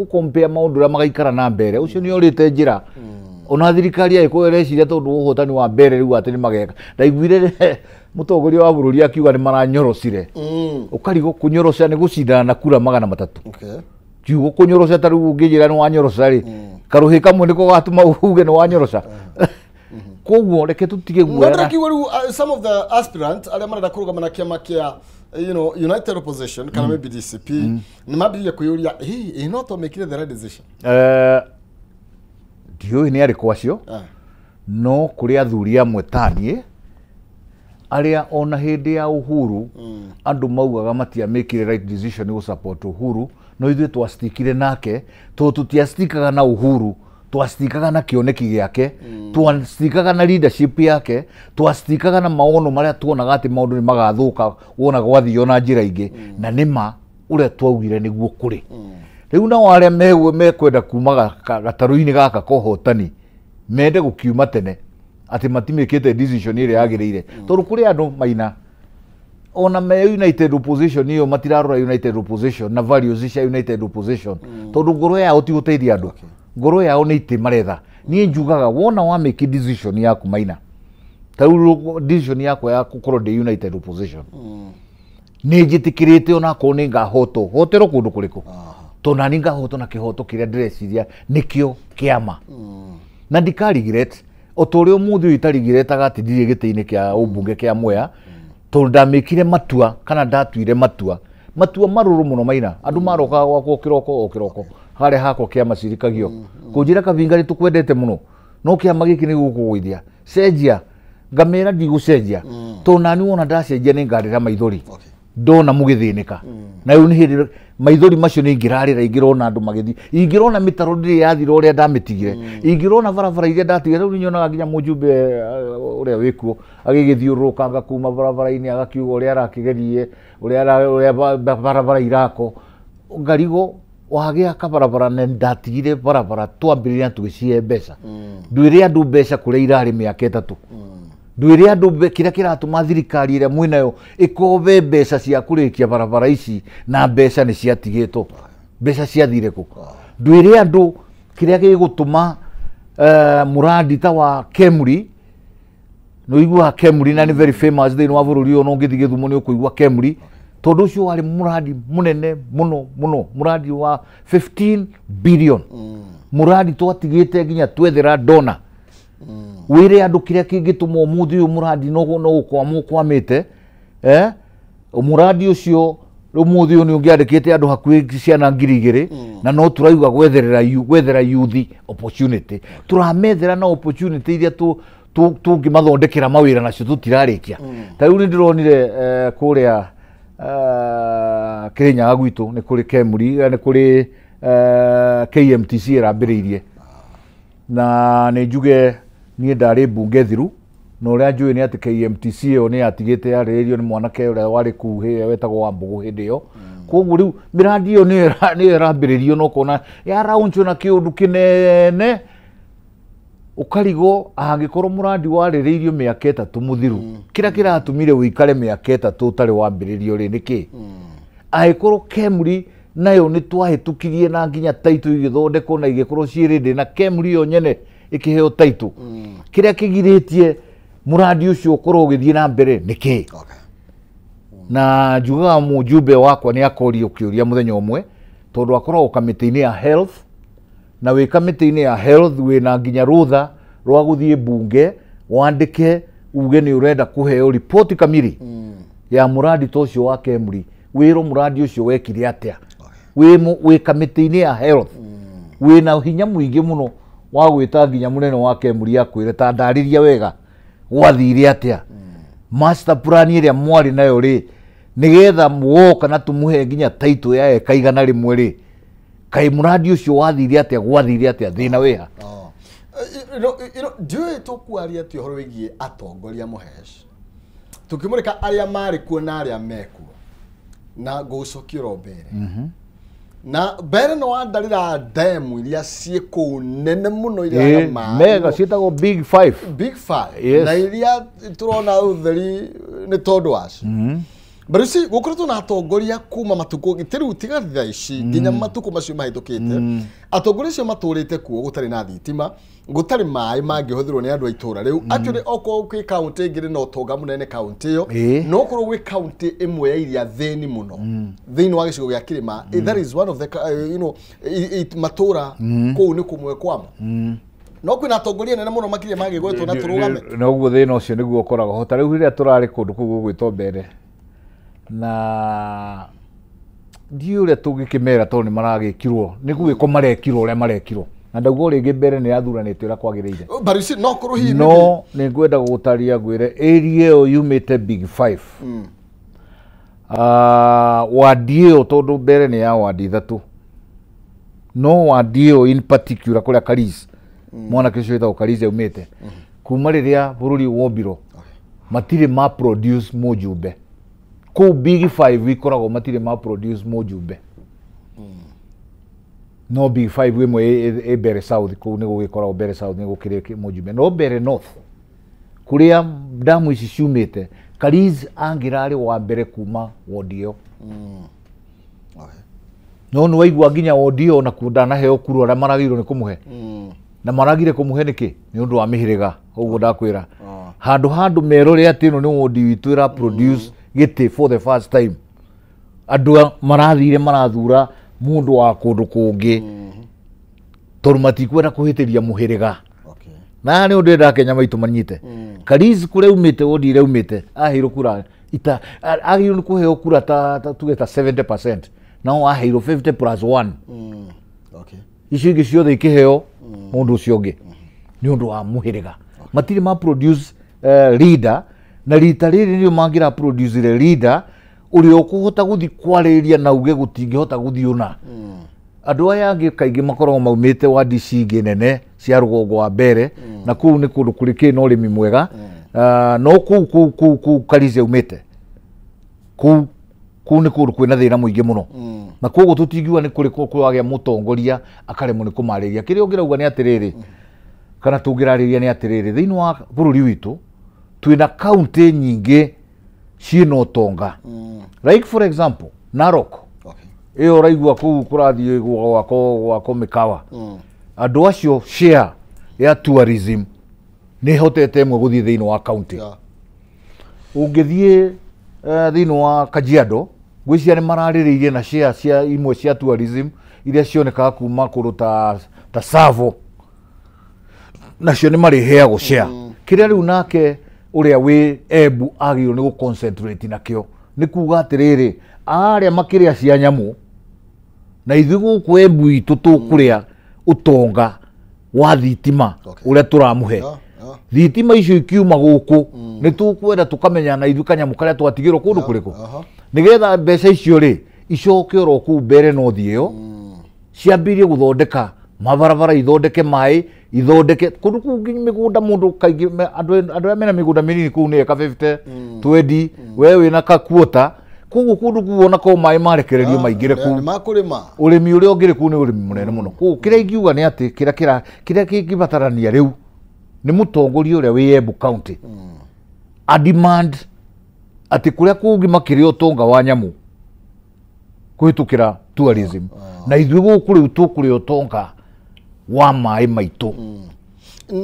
compare maundu ra magaikara na mbere ucio ni orite njira ona thirikari ayiko ereciria tondu uhotani wa mbere riu atini mageka ndaiguire mutongoria wa bururi akiuga ni maranyorocire ukarigo kunyoroca ni gucindana na kura 300 kiugo kunyoroca taru ngijira ni wanyoroca ri karuhi kamwe niko gatuma uge ni wanyoroca koguo reke tutige guoya some of the aspirants aria marenda kurugama na kiama kia United Opposition kana maybe DCP ni mabiria kuyuria no to make the right decision dio ni ari kwacio no kuri athuri amwe tanie aria ona hindi ya Uhuru andu maugaga matia make right decision go support Uhuru no ithuĩ twastikire nake tutiastikaga na Uhuru twastikaga na kioneki giake twastikaga na leadership yake twastikaga na maono maria tuonaga ati maundu ni magathuka wona gwathio na njira ingi na nima uria twaugire niguo kuri riu na waria mekwenda kuma gataru-ini gaka kohotani mende gukiuma tene ati matimikite decision ire yagirire tondu kuri andu Maina ona me United Opposition iyo matirarora United Opposition na values cia United Opposition tondu ngoro yao ti guteithia andu ngoro yao ni ite maretha nie njugaga wona wa make decision yaku Maina tau decision yako ya gukorwo de United Opposition ni njitikirite ona ko ni ngahoto hotero kundu kuriku tona ni ngahoto na kihoto kiria ndireciria nikio kiama na ndikarigret otore umuthi itarigiretaga ati ndire gite-ini kia umbunge kia Mwea tondu ndamikire matua kana ndatuire matua maruru muno Maina andu maroka gwako kiroko hare hako kiama cirikagio kunjira Kavinga ri tukwendete muno no kiama giki ni gukuguithia cenjia ngamira ndigucenjia to nani wona ndacenjia ni ngarira maithori ndona mugithinika na yu ni hindi maithori macio ni ngirarira ingirona andu magithi ingirona mitaro ndiri yathira uria ndamitigire ingirona barabara iria ndatigire riu nyonaga nginya mujumbe uria wikuo agigithiuruka kuma barabara-ini agakiuga uria arakigerie uria barabara irako ngarigo wagia kabarabara na ndatigire barabara twambiriria tugicie mbeca ndwire andu mbeca kuria irari miaka 3 ndwire andu kiria kiratuma thirikari iria mwinayo ikobe mbeca cia kurikia barabara ici na mbeca ni ciatigitwo mbeca ciathire ku ndwire andu kiria gigutuma muradi ta wa Kemri no igua Kemri na ni very famous thini wa bururi ono ngithi Githumo ni ukuigua Kemri tondu ucio wari muradi munene muno muradi wa 15 billion muradi twatigite nginya twethera dona wire andu kiria kingituma umuthi uyu muradi no kwamite muradi ucio umuthi uyu ni ungiandikite andu hakuhi ciana 2,000 na no turauga gwethera youth opportunity turamethera na opportunity iria tungimathondekera mawira nacio tutirarikia tariu ni ndironire kuria Kenya gwitu ni kuri Kemri ni kuri KMTC irambiriirie na ni njuge nie ndari bunge thiru no ria njui ni ati KMTC yo ni atigite yaririo ni mwanake uria wari kuhi wetagwo Wambugu hindi yo koguo riu miradi yo ni irambiriirio no kona ya rauncho na kiundu kinene ukarigo angikorwo muradi waririirio miaka 3 muthiru kira kiratumire wikare miaka 3 utari wambiririo ri niki aikorwo Kemri nayo ni twahitukirie na nginya taitu igithondekwo na igikorwo ciirinde na Kemri yo nyene ikiheo taitu kiria kigiritie muradi ucio ukorwo ugithie na mbere niki na njugaga mujumbe wakwa ni akorio kiuria muthenya umwe tondu akorwo kamiti-ini ya health na wi kamiti-ini ya health wina nginya rutha rwa guthie bunge wandike uge ni urenda kuheo report kamili ya muradi tocio wa Kemri wiro muradi ucio wekire atia wi kamiti-ini ya health wina hinya muingi muno wa gwita nginya munene wa Kemri akwire ta ndariria wega gwathire atia master plan iria mwari nayo ri nigetha muoka na tumuhe nginya title ya eka igana rimwe ri kai muradi ucio wathire atia gwathire atia thina wiha ndiũĩ tũkwaria atĩ ũhoro wĩgiĩ atongoria Muhesh tukimurika aria mari kuo na aria mekuo na ngũcokia ro mbere na mbere no wandarira demu iria ciĩkũu nene mũno iria mega ciĩtagwo Big Five na iria turona ũtheri nĩ tondũ wacio But you see, gukoretwo na atongoria kuma matuko gitiru tiga thaici nginya matuko macio mahitũkĩte atongoria cio matũrĩte kuo gũtarĩ na thitima gũtarĩ maĩ mangĩhũthĩrwo nĩ andũ a itũra rĩu actually oko kwĩ county ngĩrĩ na ũtonga mũnene county ĩyo no korwo gwĩ county ĩmwe ya iria thĩni mũno thĩinĩ wa gĩcigo gĩa Kĩrĩma that is one of the matũra kũu nĩ kũmwe kwamo no kwĩna atongoria nene mũno makĩria magĩgwetwo na tũrũgame noguo thĩna ũcio nĩguo ũkoragwo ho ta rĩu rĩrĩa tũrarĩ kũndũ kũu gwĩtwo mbere na ndiũ ũrĩa tũngĩkĩmera tondũ nĩ maragĩkirwo nĩ gwĩko marekirwo ũrĩa marekirwo na ndauga rĩngĩ mbere nĩ athuranĩte ũrĩa kwagĩrĩire but no korwo hihi no nĩ ngwenda gũgũtaria ngwĩre area ĩyo yumĩte Big Five wadi ĩyo tondũ mbere nĩ ya wadi ithatũ no wadi ĩyo in particular kũrĩa Kariz mwanake ũcio wĩtagwo Kariz yaumĩte kuma rĩrĩa bũrũri wombirwo matirĩ ma produce mũjumbe kũu Big Five ikoragwo matirĩ ma produce mũjumbe no Big Five ĩmwe mbere South kũu nĩ gũgĩkoragwo mbere South nĩ gũkĩrĩ mũjumbe no mbere North kũrĩa damu ici ciumĩte Kariz angĩrarĩ wa mbere kuma wodi ĩyo no nĩ waigua nginya wodi ĩyo na ndanaheo kura arĩa maragĩrĩirwo nĩ kũmũhe na maragire kũmũhe nĩkĩ nĩ ũndũ wa mĩhĩrĩga ũguo ndakwĩra handũ merore atĩ ĩno nĩ wodi witũ ĩra produce gĩtĩ for the first time andũ marathire marathura mũndũ wa kũndũ kũngĩ tondũ matikwenda kũhĩtĩria mũhĩrĩga na nĩ ũndũ enda Kenya maitũ manyite Kariz kũrĩa umĩte wodi ĩrĩa umĩte aheirwo kura agĩrĩirwo nĩ kũheo kura ta tuge ta 70% no aheirwo 50+1 icio ingĩ ciothe ikĩheo mũndũ ũcio ũngĩ nĩ ũndũ wa mũhĩrĩga matirĩ ma produce leader na rita rĩrĩ nĩo mangĩra produce leader ũrĩa ũkũhota gũthi kwarĩrĩria na uge gũtingĩhota gũthiũna andũ aya angĩ kaingĩ makoragwo maumĩte wadi ingĩ nene cia rũgongo wa mbere na kũu nĩ kũndũ kũrĩ kĩna ũrĩmi mwega no kũu Kariz yaumĩte kũu nĩ kũndũ kwĩna thĩna mũingĩ mũno na koguo tũtingiuga nĩ kũrĩ kwagĩa mũtongoria akaremwo nĩ kũmarĩria kĩrĩa ũngĩrauga nĩ atĩrĩrĩ kana tũngĩrarĩria nĩ atĩrĩrĩ thĩinĩ wa bũrũri witũ twĩna kaunti nyingĩ ciĩna ũtonga like for example Narok ĩyo ũraigua kũu kũrathiĩ gwako mĩkawa andũ acio share ya tourism nĩ hotete ĩmwe gũthiĩ thĩinĩ wa kaunti ũngĩthiĩ thĩinĩ wa Kajiado gwĩcia nĩ mararĩrĩirie na share cia imwe cia tourism iria cionekaga kuma kũndũ ta Savo nacio nĩ marĩheagwo share kĩrĩa rĩu nake ũrĩa wĩ Embu agĩrĩirwo nĩ gũconcentrate nakĩo nĩ kuga atĩrĩrĩ arĩa makĩrĩa cia nyamũ na ithuĩ gũkũ Embu itũ tũkũrĩa ũtonga wa thitima ũrĩa tũramũhe thitima icio ikiuma gũkũ nĩ tũkwenda tũkamenya na ithuĩ kanyamũ karĩa twatigĩrwo kũndũ kũrĩkũ nĩgetha mbeca icio rĩ icoke oro kũu mbere no thiĩyo ciambĩrie gũthondeka mabarabara ithondeke maĩ ithondeke kũndũ kũu mĩgũnda mũndũ kaingĩ andũ arĩa mena mĩgũnda mĩnini kũu nĩ eka 50 20 we wĩna ka quarter kũu kũndũ kũu ona ko maĩ marekererio maingĩre kũu ũrĩmi ũrĩa ũngĩrĩ kũu nĩ ũrĩmi mũnene mũno kũu kĩrĩa ingiuga nĩ atĩ kĩrĩa kĩngĩbatarania rĩu nĩ mũtongoria ũrĩa wĩ Embu County a demand atĩ kũrĩa kũngĩ makĩrĩ ũtonga wa nyamũ kũhĩtũkĩra tourism na ithuĩ gũkũ rĩu tũkũrĩ ũtonga wa maĩ maitũ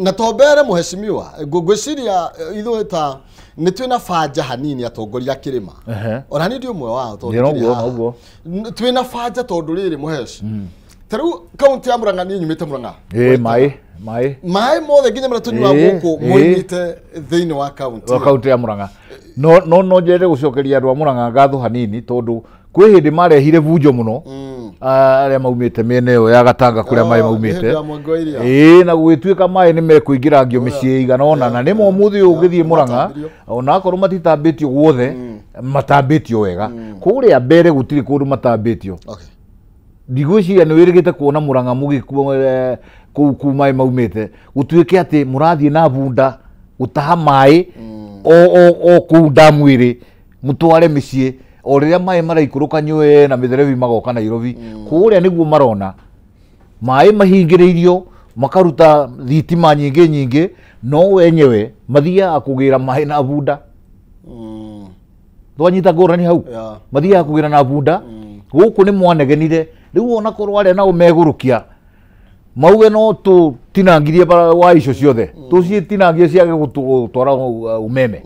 na tombere mũheshimiwa ngwĩciria ithuĩ ta nĩ twĩna banja hanini atongoria Kĩrĩma ona nĩ ndĩ ũmwe wao tondũ twĩna banja tondũ rĩrĩ mũheci ta rĩu kaunti ya Murang'a niĩ nyumĩte Murang'a maĩ mothe nginya marĩa tũnyua gũkũ moimĩte thĩinĩ wa kaunti ya Murang'a no njere gũcokeria andũ a Murang'a ngatho hanini tondũ kwĩ hĩndĩ marehire bunjo mũno arĩa maumĩte mĩena ĩyo ya Gatanga kũrĩa maĩ maumĩte na gũgĩtuĩka maĩ nĩ mekũingĩrangio mĩciĩ igana ona na nĩmo mũthĩ ũyũ ũgĩthiĩ Murang'a ona akorwo matitambĩtio guothe matambĩtio wega kũrĩa mbere gũtirĩ kũndũ matambĩtio ndigwiciria nä wä rä gä te kuona må ranga må gä kuu maä maumä gutuä ke atä må rathiä na bunda gå taha maä o kuu ndamwä rä må tware mä ciä o rä rä a maä maraikå rå ka nyå na mä therebi magoka Nairobi kå rä a nä guo marona maä mahingä rä irio makaruta thitima nyingä nyingä no wenyewe mathiaga kå gä ra maä na bunda twanyita ngårani hau mathiaga kå gä ra na bunda gũkũ nĩ mwanegenire rĩu ona korwo arĩa nao megũrũkia mauge no tũtinangirie wa icio ciothe tũcitinangie ciage gũtwara umeme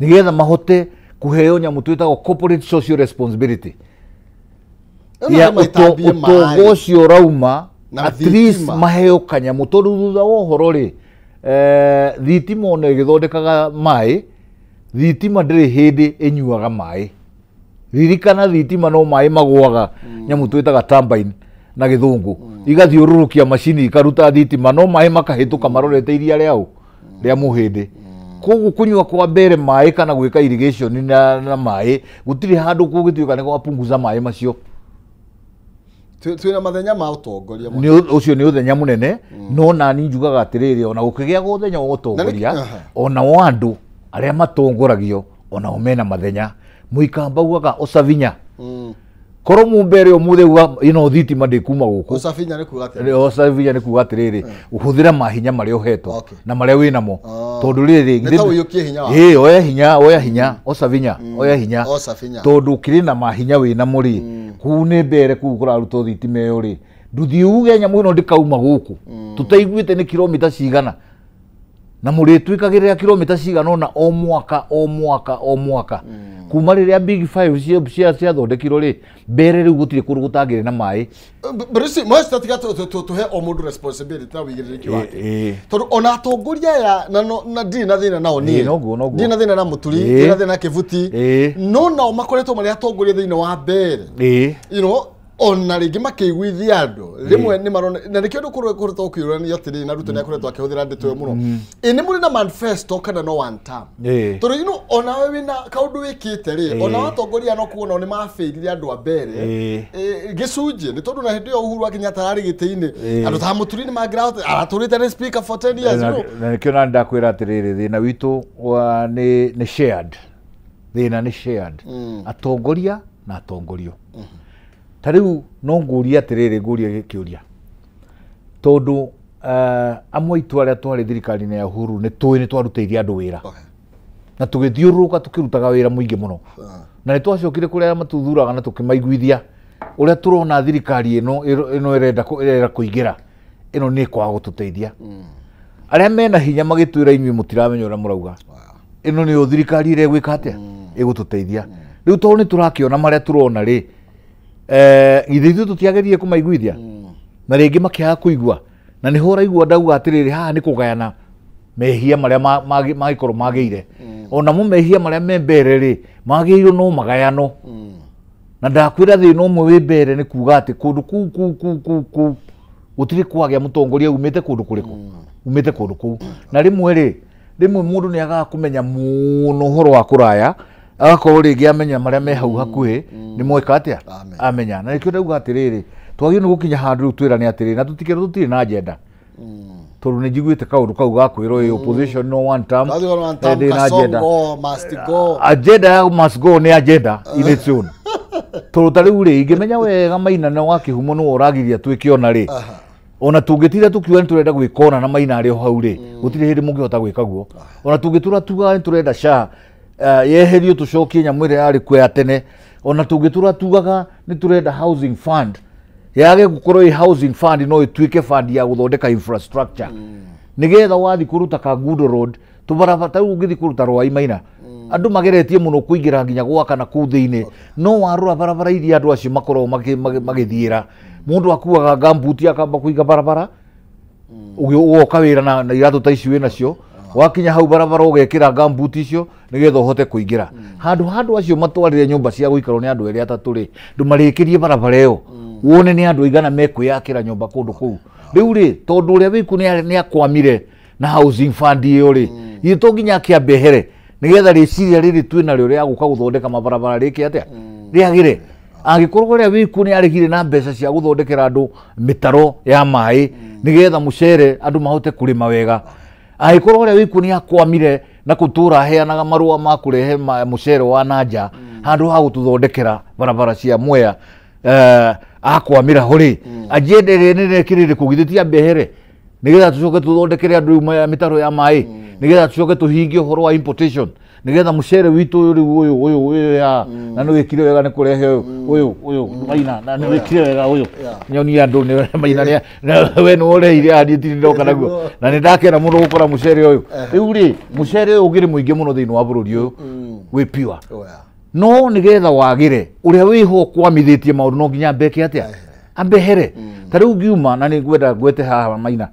nĩgetha mahote kũheo nyamũ twĩtagwo corporate social responsibility ya ũtongo ũcio ũrauma at least maheo kanyamũ tondũ thutha wa ũhoro rĩ thitima ona ĩgĩthondekaga maĩ thitima ndĩrĩ hĩndĩ ĩnyuaga maĩ ririkana thitima no maĩ magwaga nyamũ twĩtaga turbine na gĩthũngũ igathiũrũrũkia macini ikaruta thitima no maĩ makahĩtũka marorete iria rĩao rĩa mũhĩndĩ koguo kũnyua kwa mbere maĩ kana gwĩka irrigation na maĩ gũtirĩ handũ kũgĩtuĩka nĩ gwapunguza maĩ macio twĩna mathenya ma ũtongoria ũcio nĩ ũthenya mũnene no nani njugaga atĩrĩrĩ ona gũkĩgĩa ũthenya wa ũtongoria ona wa andũ arĩa matongoragio ona mena mathenya Mũikamba ugaga Osavinya korwo mumbere ũmũthĩ uga ino thitima ndĩkuma gũkũ Osavinya nĩ kuga atĩrĩrĩ ũhũthĩra mahinya marĩa ũhetwo na marĩa wĩ namo tondũ rĩrĩ oya hinya Osavinya oya hinya tondũ kĩrĩ na mahinya wĩ namo rĩ kũu nĩ mbere kũu kũrarutwo thitima ĩyo rĩ nduthi uge nyamũ ĩno ndĩkauma gũkũ tũtaiguĩte nĩ kilomita cigana na mũrĩtuĩkagĩrĩra kilomita cigana ona o mwaka kuma rĩrĩa big 5 ciathondekirwo rĩ mbere rĩu gũtirĩ kũndũ gũtangĩrĩ na maĩ mwacitatiga tũhe o mũndũ responsibility na wĩigĩrĩrĩki wake tondũ ona atongoria aya na ndirĩ na thĩna nao niĩ ndirĩ na thĩna na Mũturi ndirĩ na thĩna na Kĩbuti no nao makoretwo marĩ atongoria thĩinĩ wa mbere ona rĩngĩ makĩiguithia andũ rĩmwe nĩ marona na nĩkĩo andũ kũretwo kũĩũrania atĩrĩ na Ruto nĩ akoretwo akĩhũthĩra ndeto ĩyo mũno nĩ mũrĩ na manifesto kana no one term tondũ ona we wĩna kaũndũ wĩkĩte rĩ ona atongoria no kuona nĩ mabĩrire andũ a mbere gĩcunjĩ nĩ tondũ na hĩndĩ ĩyo Uhuru Kenyatta arĩ gĩtĩ-inĩ andũ ta Mũturi nĩ mangĩrahota aratũrĩte nĩ speaker for 10 years na nĩkĩo na ndakwĩra atĩrĩrĩ thĩna witũ nĩ shared thĩna nĩ shared atongoria na atongorio tarĩu no ngũria atĩrĩrĩ ngũria kĩũria tondũ amwe aitũ arĩa twarĩ thirikari-inĩ ya Uhuru nĩ twarutĩire andũ wĩra na tũgĩthiũrũrũka tũkĩrutaga wĩra mũingĩ mũno na nĩ twacokire kũrĩ arĩa matũthuraga na tũkĩmaiguithia ũrĩa tũrona thirikari ĩno ĩrenda kũingĩra ĩno nĩ ĩkwaga gũtũteithia arĩa mena hinya magĩtwĩra inyuĩ mũtiramenya ũrĩa mũrauga ĩno nĩyo thirikari ĩrĩa ĩgwĩka atĩa ĩgũtũteithia rĩu tondũ nĩ tũrakĩona marĩa tũrona rĩ githĩ ithuĩ tũtiageririe kũmaiguithia na rĩngĩ makĩaga kũigua na nĩho ũraigua ndauga atĩrĩrĩ haha nĩ kũgayana mehia marĩa mangĩkorwo magĩire onamo mehia marĩa me mbere rĩ magĩirwo no magayano na ndakwĩra thĩna ũmwe wĩ mbere nĩ kuga atĩ kũndũ kũu gũtirĩ kwagĩa mũtongoria umĩte kũndũ kũrĩkũ umĩte kũndũ kũu na rĩmwe mũndũ nĩ agaga kũmenya mũno ũhoro wa kũraya agakorwo rĩngĩ amenya marĩa me hau hakuhĩ nĩ moĩka atĩa amenya na nĩkĩo ndauga atĩrĩrĩ twagĩrĩirwo nĩ gũkinya handũ rĩu twĩrane atĩrĩrĩ na tũtikerwo tũtirĩ na agenda tondũ nĩ njiguĩte kaũndũ kau gakwĩrwo opposition no one term ndĩ na agenda ya must go nĩ agenda in its own tondũ ta rĩu rĩ ingĩmenya wega Maina no wa Kĩhumo nĩwe ũragiria twĩke ona rĩ ona tũngĩtira tũkiuga nĩ tũrenda gwĩka ona na Maina arĩ o hau rĩ gũtirĩ hĩndĩ mũngĩhota gwĩka guo ona tũngĩtũra tugaga nĩ tũrenda SHA yeherio tũcokie nyamũ ĩrĩa yarĩ kuo ya tene ona tũngĩtũra tugaga nĩ tũrenda housing fund yage gũkorwo ĩ housing fund no ĩtuĩke fund ya gũthondeka infrastructure nĩgetha wathiĩ kũruta Kangundo Road tũbarabara rĩu ũngĩthiĩ kũruta Rwai Maina andũ mageretie mũno kũingĩra nginya gwaka na kũu thĩinĩ no warora barabara iria andũ acio makoragwo magĩthiĩra mũndũ akuaga gambuti akamba kũiga barabara ũgoka wĩra na iratũ ta ici wĩ nacio wakinya hau barabara ũgekĩra gambuti icio nĩgetha ũhote kũingĩra handũ acio matwarĩre nyũmba cia gũikarwo nĩ andũ erĩ atatũ rĩ ndũmarĩkĩrie barabara ĩyo wone nĩ andũ aigana mekwĩyakĩra nyũmba kũndũ kũu rĩu rĩ tondũ ũrĩa wĩku nĩ akwamire na housing fund ĩyo rĩ githĩ to nginya akĩambe ehere nĩgetha rĩciria rĩrĩ twĩ narĩo rĩa gũka gũthondeka mabarabara rĩkĩ atĩa rĩagĩre angikorwo ria wiku ni arigire na mbeca cia guthondekera andu mitaro ya mai nigetha mucere andu mahote kurima wega angikorwo ria wiku ni akwamire na kutura heanaga marua ma kurehe mucere wa nanja handu ha gututhondekera barabara cia Mwea akwamira hori ajendere nene kirire kugithitia behere nigetha tucoke tuthondekere andu mitaro ya mai nigetha tucoke tuhingie horo wa importation nigetha mucere witu uyu ya na no wikire wega ni kurehe uyu maina na no wikire wega uyu nyoni andu ni maina ni we no reire ani tindoka naguo na ni ndakera muno gukora mucere uyu riu ri mucere uyu ugire muingi muno thiini wa bururi uyu wi piwa no nigetha wagire uria wiho kwamithitie maundu no nginya mbeke atia ambehere tariu ngiuma na ni ngwenda gwete haha maina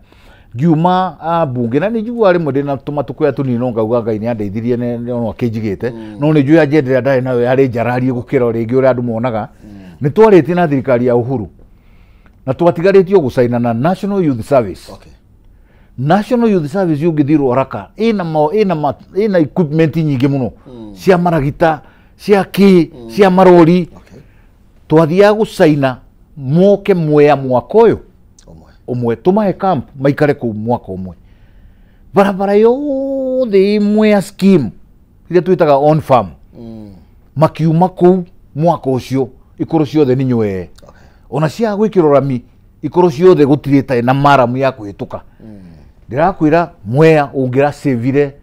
ngiuma bunge na ni njugua rimwe ndina tumatuko ya tunino ngauga Ngai ni andeithirie no akinjigite no ni njui agenda ndari nayo yari njararie gukira ringi uria andu monaga ni twarite na thirikari ya Uhuru na twatigaritio gucaina na National Youth Service. National Youth Service yugithirwo raka ina equipment nyingi muno cia maragita cia cia marori twathia gucaina moke Mwea mwaka uyu umwe tumahe camp maikare ku mwaka umwe barabara yothe Mwea scheme ile twitaga on farm makiuma ku mwaka ucio ikoro ciothe ni nywe ona cia gwikirwo rami ikoro ciothe gutirite na maramu ya kuhituka ndirakwira Mwea ungira savire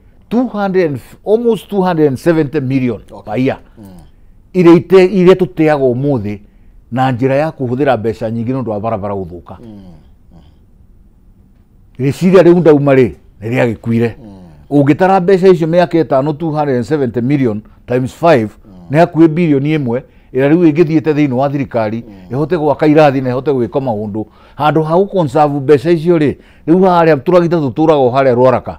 almost 270 million per year ile tuteaga umuthi na njira ya kuhuthira mbeca nyingi nundu wa barabara guthuka riciria riu ndauma ri ni ria gikuire ungitara mbeca icio miaka 270 million times 5 ni hakuhi bilioni imwe ira riu ingithiete thiini wa thirikari ihote gwaka irathi na ihote gwika maundu handu ha conserve mbeca icio ri riu haria turagita tuturaga haria Rwaraka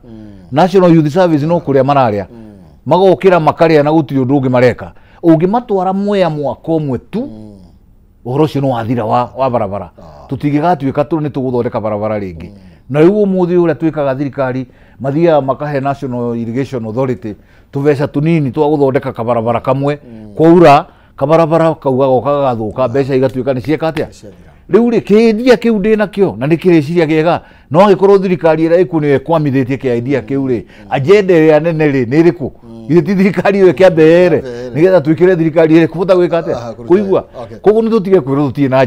National Youth Service no kuria mararia magokira makaria na gutiri undu ungi mareka ungimatwara Mwea mwaka umwe tu uhoro cio no wathira wa barabara tutingigatuika tu ni tuguthondeka barabara ringi na riu umuthi uria twikaga thirikari mathia makahe National Irrigation Authority tubeca tunini twa guthondeka kabarabara kamwe kwaura kabarabara kauga gokagathuka mbeca igatuika ni cieka atia riu ri kindia kiu ndina kio na nikiriciria giega no agikorwo thirikari ira ikuniwe kwamithitie ki idea kiu ri agenda ya nene ri ni riku ile thirikari yo kiambere nigetha twikire thirikari iri kubuta gwika atia kuigua koguo ni tutige kwira tutie na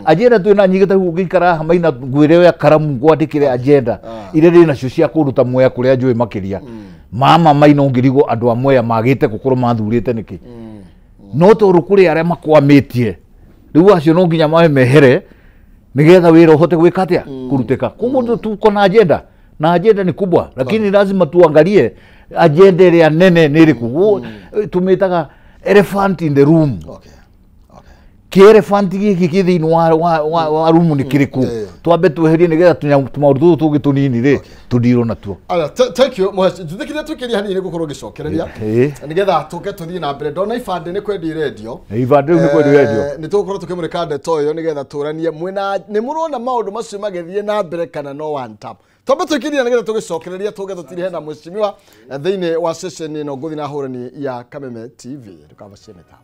agenda twina nyingi ta gukikara maina ngwire ya karamu ngwandikire agenda ile ri nacio cia kuruta Mwea kuria njui makiria mama maina ngirigo andu a Mwea magite gukorwo mathurite niki no toru kuri aria makwamitie riu acio no nginya mawe mehere nigetha wira uhote gwika atia kuruteka koguo tuko na agenda ni kubwa lakini lazima tuangalie agenda ria nene ni riku tumitaga elephant in the room elephant giki kithiini wa room ni kiriku twambe tweherie nigetha tumaundu tugi tunini ri tudiro natuo thank you njuthikire tukiria hanini gukorwo gicokereria nigetha tuke tuthii na mbere ndona ibande ni kwendi radio ibande ni kwendi radio ni tugukorwo tukimurika ndeto yo nigetha turanie mwina ni murona maundu macio magethie na mbere kana no one tap twambe tukiria nigetha tugicokereria tuge tutirihe na mwishimiwa thiini wa session ino nguthi na hurani ya Kameme TV tukabashie mitambo